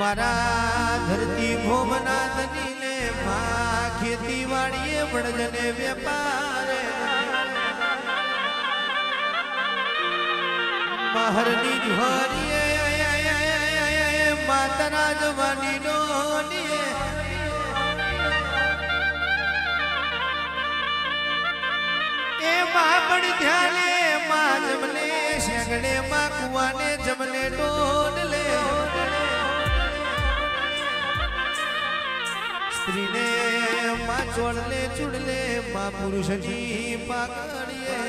મારા ધરતી ભોમના ધનીને માં ખેતી વાડીએ વણજને વેપારે મહરની જુહારીએ માતાના જવાની ડોલીએ એ બાપડ ધ્યાને માં જમને શેગડે માં કુવાને જમને ડોડલે સ્ત્રીને માં ચોળલે ચૂડલે માં પુરુષની પાકડીએ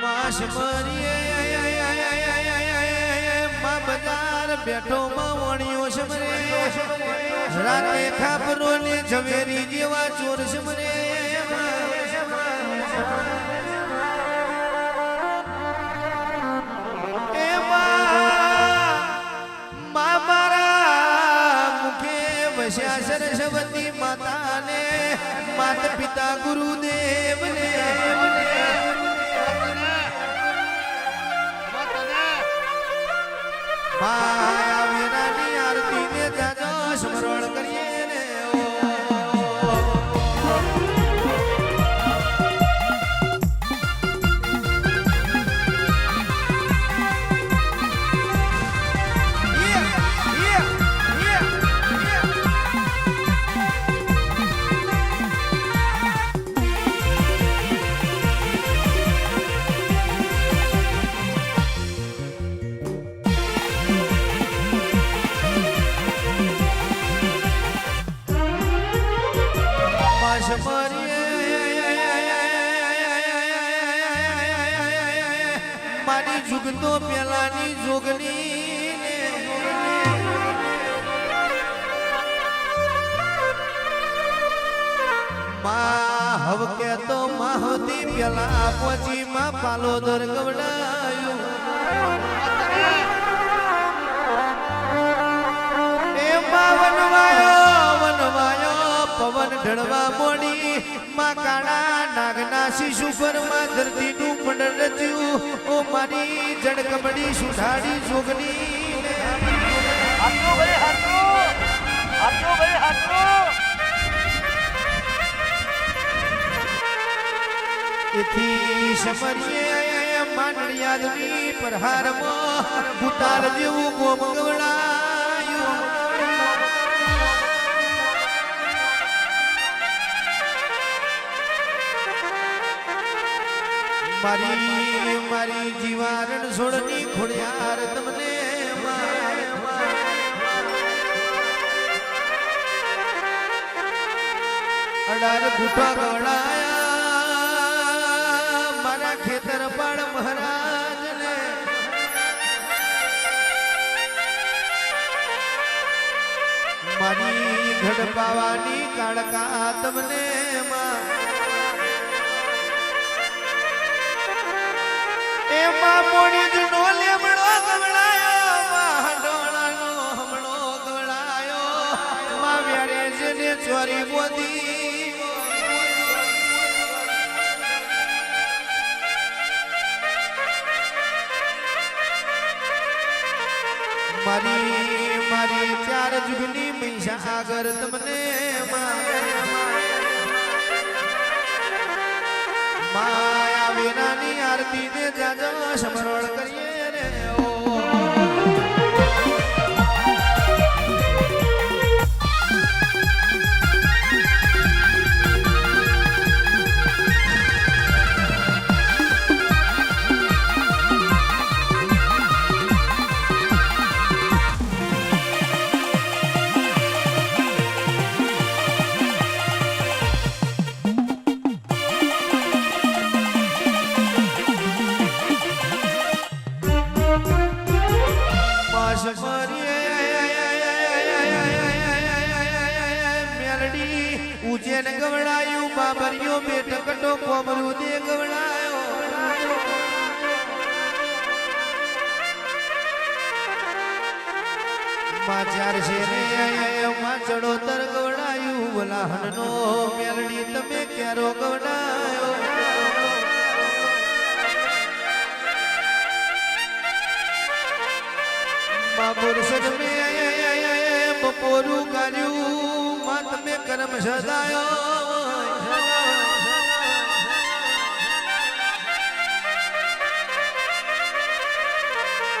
માં શમરીએ માં બજાર બેઠો માં વણ્યો શમરે રાતે ખાપરો ને ઝવેરી જેવા ચોર શમરે સરસ્વતી માતાને માતા પિતા ગુરુદેવ ને માયા વીરાની આરતી ને જાજો સ્મરણ કરીએ ને મારી જુગતો પેલાની જોગની માં હવ કેતો માહોતી પેલા પહોંચી માં પાલોદર ગવડાયું એ વનવાયો પવન ઢળવા મોડી માં કાળા નાગના શિશુ પર માં ધરતીનું મંડળ રચ્યું ઓ મારી જડકમડી સુધાડી જોગની એથી સમરીએ માંડળિયાદની પ્રહારમાં ભૂતાલ જેવું ગોમ ગવડાયું મારી જીવારણ છોડની ખોડિયાર તમને અડાર ગુઠા ગવડાયા મારા ખેતર પાડ મહારાજ ને મારી ઘડપાવાની કાળકા તમને એમાં મોડી જનો લેમડો ગવડાયો માં ડોળાનો હમણો ગવડાયો માં વ્યારે જને ચોરી બોધી મારી ચાર જુગની મૈસા આગળ તમને માયા વીરાની આરતી ને જાજો સ્મરણ કરીએ રે ઉજેન ગવડાયું બાબરિયો બેટ કટો કોમરું દે ગવડાયો માં ચાર શેરે માં ચડોતર ગવડાયું વલાહનનો મેલડી તમે ક્યારો ગવડાયો બોરસદ મેં બપોરું કર્યું માં તમે કરમ સદાયો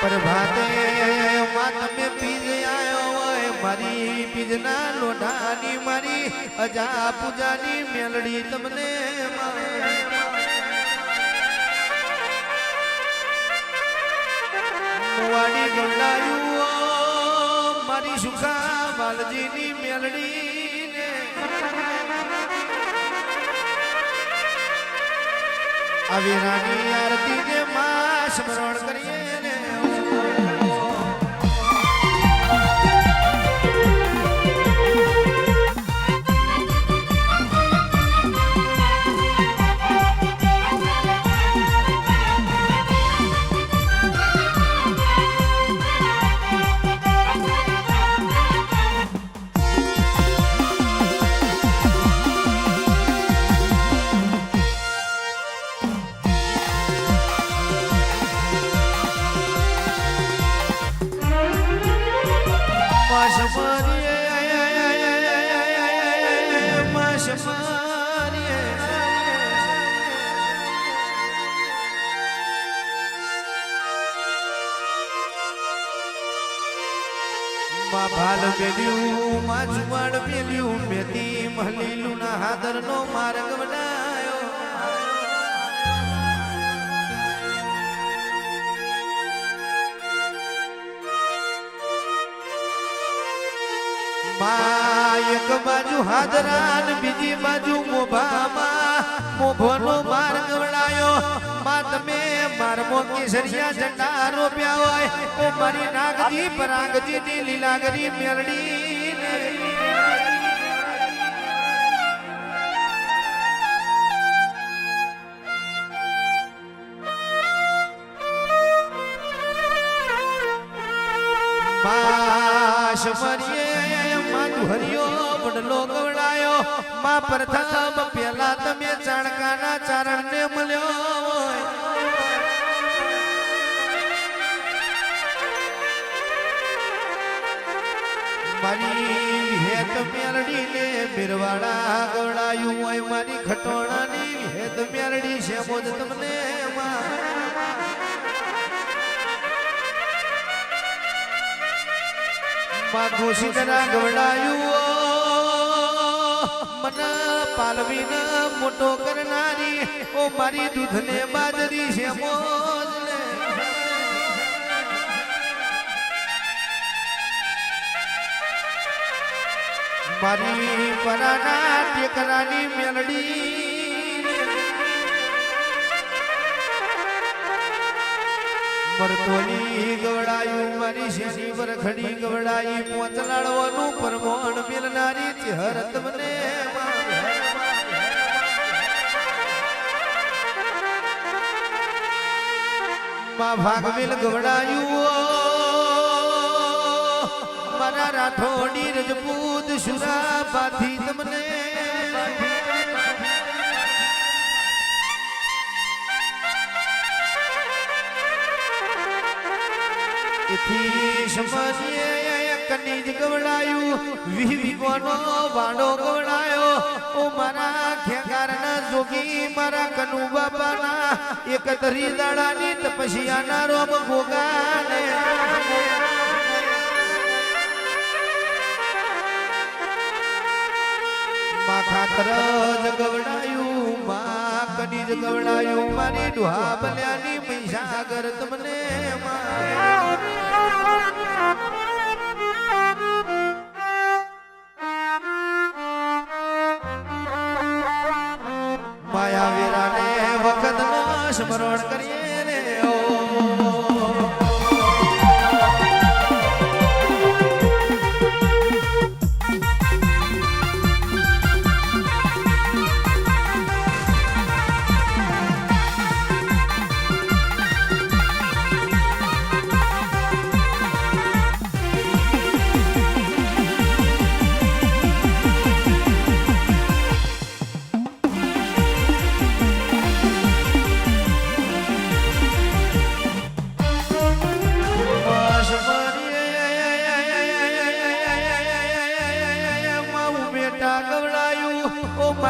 પ્રભાતે માં તમે પીજ આયો હોય મારી પીજના લોઢાની મારી અજા પૂજાની મેલડી તમને વાડી ગોડાયું મારી સુખા બાલજીની મેલડી ને આવી રાની આરતી ને માં સ્મરણ કરીએ ને ભાલ મેલ્યું માં જુવાડ મેલ્યું મેથી મહલીલું ના હાદર નો માર્ગ બનાયો માં એક બાજુ હાદરાન બીજી બાજુ મોભામાં મોભોનો માર્ગ વળાયો માં તમે મારમો કેસરિયા ઝંડા રોપ્યા હોય ઓ મારી નાગજી પરાગજી ની લીલાગરી મેલડી હરિયો વડલો ગવડાયો માં પ્રથમ પેલા તમે ચાણકાના ચારણ ને મળ્યો મારી હેત મેરડી ને બિરવાડા ગવડાયું હોય મારી ખટોણાની હેત મેરડી છે મોજ તમને માં ઘોષિતના ગવડાયું મને પાલવીને મોટો કરનારી ઓ મારી દૂધને બાજરી છે મોજ મારી પરાના ટેકરાની મેલડી મરતોની ગવડાયું મારી શેરી પર ખડી ગવડાઈ પોચલાડવાનું પરમોણ મિલનારી ચહેરત મને માં ભાગવેલ ગવડાયું મારા રાઠોડી રજપૂત સુરાબાથી તમને કનીજ ગવડાયું વિહિકોનો વાડો ગવડાયો ઓ મારા ખેગારના જોગી મારા કનુ બાપાના એક તરી દાડાની તપસ્યાના રોમ ગોગાને માં ખાતર જ ગવડાયું માં કનીજ ગવડાયું મારી ડુહા બલ્યાની મહીસાગર તમને માયા વીરાને વખત નો સ્મરણ કરીએ ને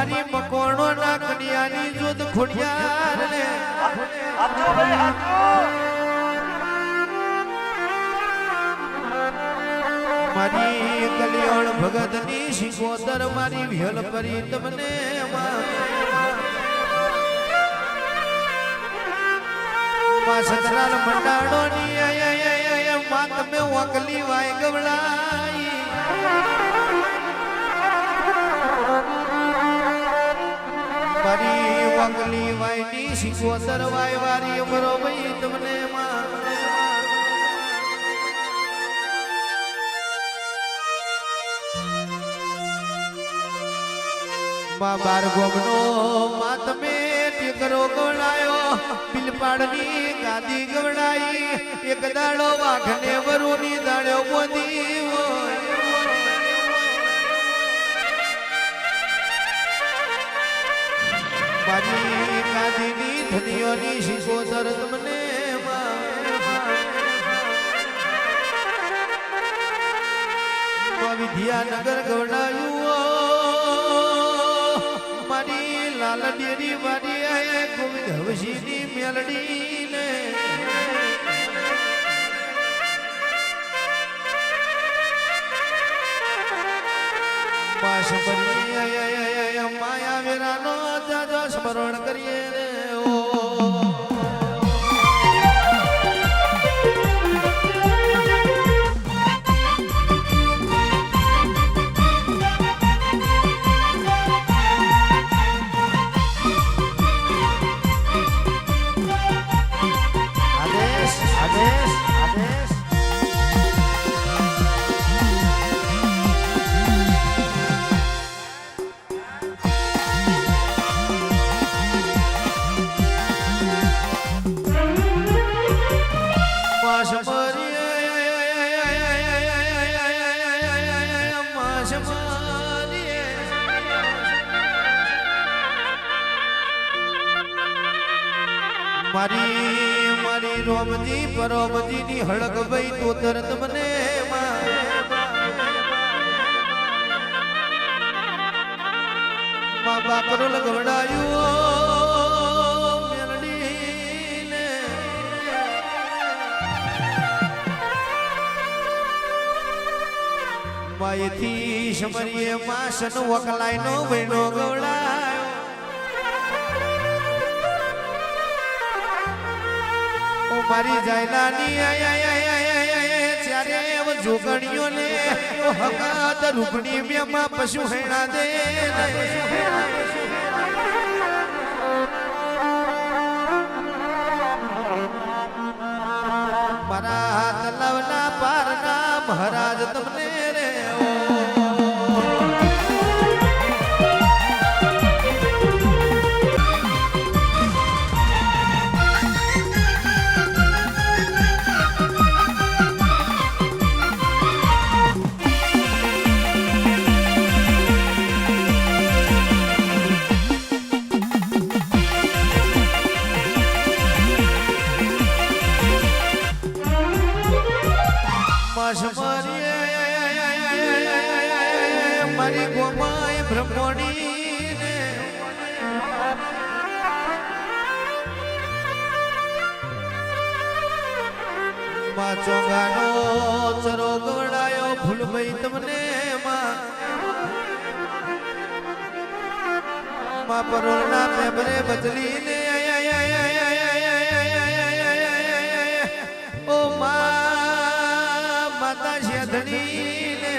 મારી મકોણો ના કન્યાની જોત ખોડિયાર ને હાચું ભાઈ હાચું. મારી કલ્યાણ ભગત ની શિકોતર મારી વિહલ પરી તમને સતરાલ મંડાણો ની માં તમે વાકલી વાય ગવડાઈ મારી વાકલી વાય ની શિકોતર વાય વારી અમરો ભાઈ તમને માં બાર ગોમનો માં તમે ટીકરો ગવડાયો બિલપાડની ગાદી ગવડાઈ એક દાડો વાઘને વરુની દાડો બોધી મારી ગાદીની ધનિયોની શિકોતર તમને વિદ્યાનગર ગવડાયું મારી લાલ ડેરી મારી ગોવિંદ હવસીની મેલડી ને માયા વેરાનો જાજો સ્મરણ કરીએ રે મારી મારી રોમજી પરોમજી ની હળક ભાઈ તો તરત મને મા બાપરો લગવડાયું મેલડી ને માયથી સમરીએ માસન વકલાઈ નો વેણો ગવડાયો મારી જાયલાની ત્યારે જોગણીઓ ને હકાત રૂપણી બેમાં પશુ હેણા દે મારા તલાવના પારના મહારાજ તમને રે મારી ગોમાય બ્રહ્મણી ને માં ચોગાનો ચરો ગવડાયો ફૂલભાઈ તમને માં પરોળના પેપરે બદલી ને ઓ માતા શેધણી ને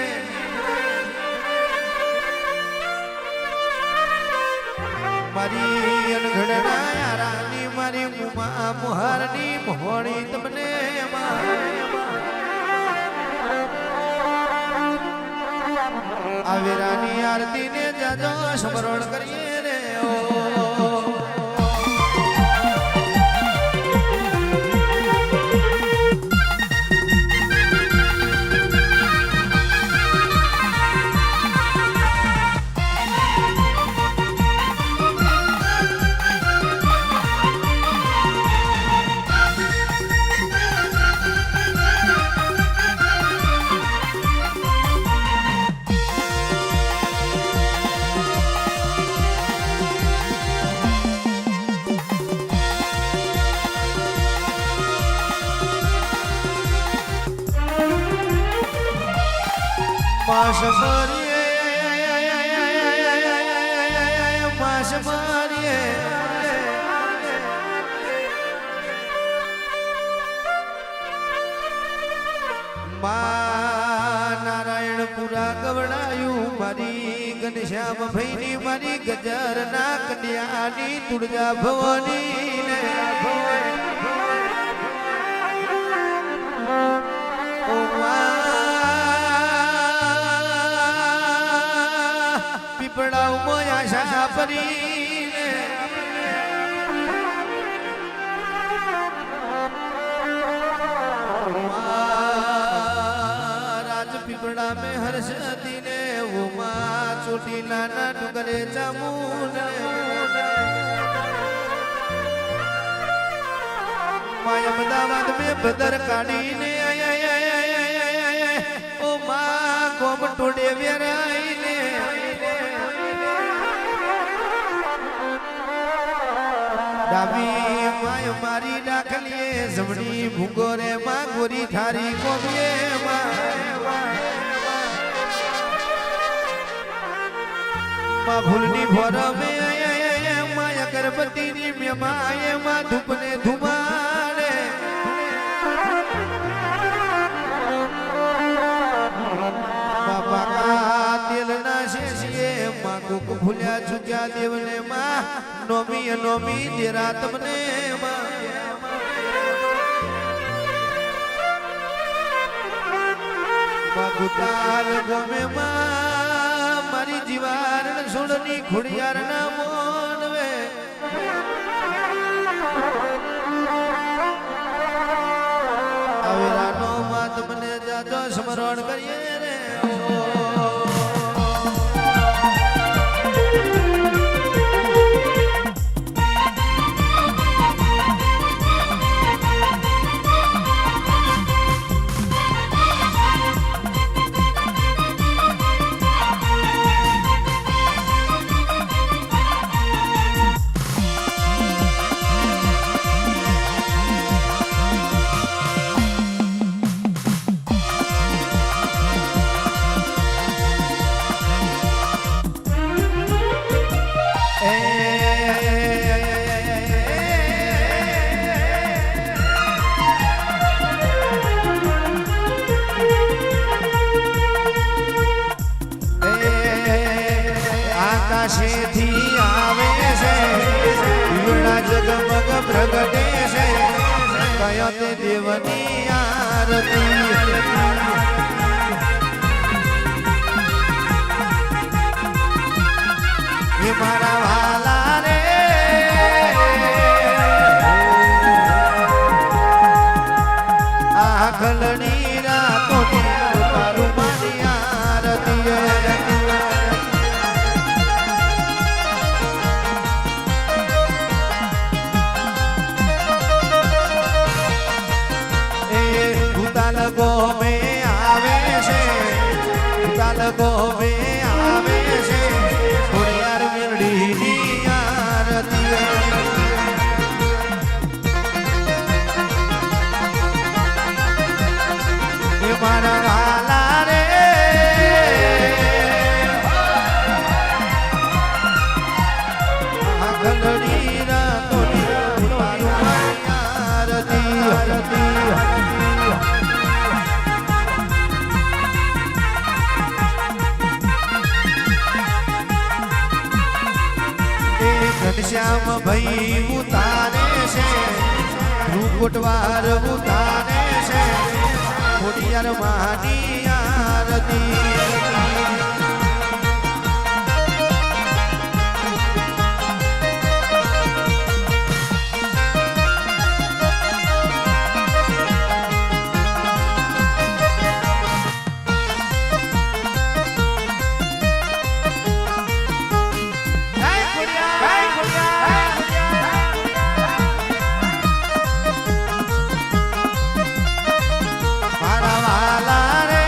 મારી અનઘડના યારાની મારી મુમા મુહારની મોહણી તમને આવેરાની આરતી ને જાજો સ્મરણ કરીએ રે ઓ માસ મરીએ માસ મરીએ નારાયણપુરા ગવડાયું મારી ઘનશ્યામ ભાઈની મારી ગજર ના કન્યાની તુળજા ભવાની ને ઓ પીપળા ઉમયા આશા પરી ને पीपड़ा में हर्षती ने वो माँ चोटी नाना टुकड़े जामुन माँ अहमदाबाद में बदर काढ़ी ने ओ माँ गोम टोडे वेराई ने डाबी माय मारी डाकलिए जमनी भूगोरे माँ गोरी थारी कोबिए माँ माँ भूलनी भोर में माँ अगरबत्ती नी में माए माँ धूपने धुमाड़े बाबा का दिल ना शेषिए माँ को भूलिया चुक्या देवने माँ नोमी नोमी तेरा तमने माँ गुताल गोमे माँ मारी जीवार सुननी खुड़ियार ना मोनवे अवेरा नो मात मने जाजो स्मरण करिए रे આકાશેથી આવે છે વીણા જગમગ પ્રગટે છે કયો તે દેવની આરતી એ મારા વાલા રે આ ખલણી રાતોની તારું મારી આરતી ગોમે આવે છે ગોમે આવે છે ખોડિયાર મેરડીની આરતી એ મારા વાલા રે આ ગલડી રાતોની તારું આરતી ઘનશ્યામ ભાઈ ઉતારે છે રૂપટવાર ઉતારે છે ખોડિયાર માની આરતી મારા વાલા રે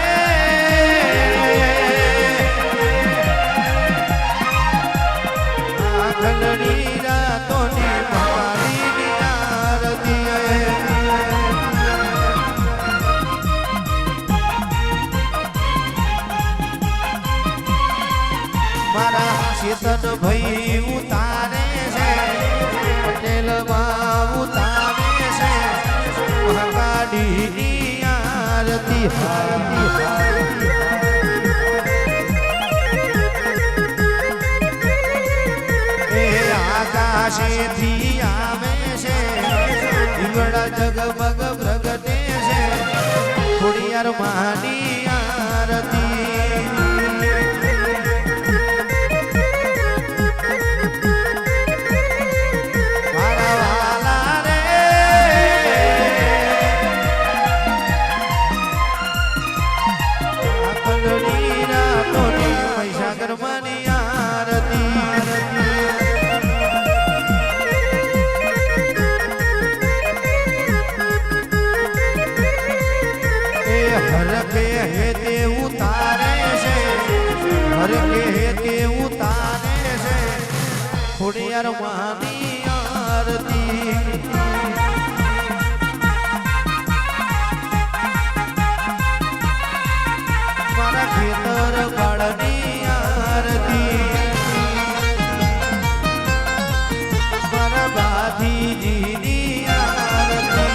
ચેતન ભાઈ ઉતારે છે પટેલ માં ઉતારે છે મહાકાળીની આરતી એ આકાશેથી આવે છે ઈંગડા જગમગ પ્રગટે છે ખોડિયાર માની આરતી મારા વાલા રે આકલની રાતોની મહીસાગર માની આરતી हर के हेते उतारे से हर के हेते उतारे से खुड़ियार मानी आरती मारा खेतर बाळनी आरती मारा बाधीजीनी आरती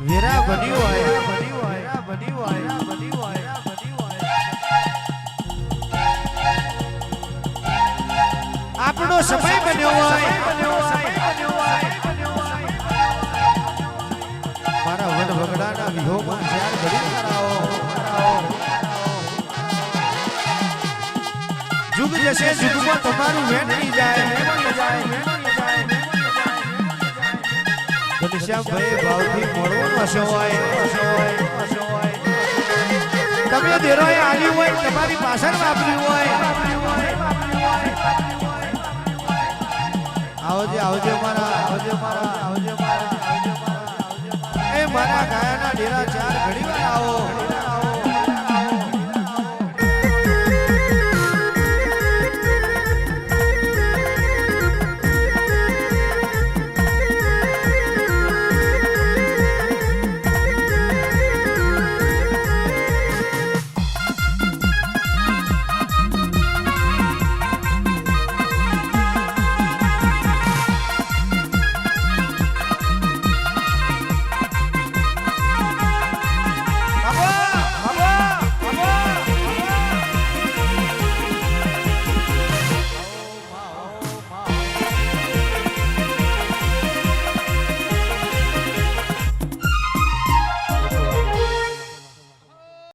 વેરા બન્યું હોય આપણો સમય બન્યો હોય મારા વડ વગડાના વિહોમાં જ્યાર ઘડી કરાવો જુગ જશે જુગમાં તમારું વેઠી જાય ઘનશ્યામભાઈ ભાવથી મળવું હશો હોય તમે દેરોએ આવ્યું હોય તમારી પાછળ વાપર્યું હોય આવજે મારા એ મારા ગાયાના ડેરા ચાર ઘડી વાર આવો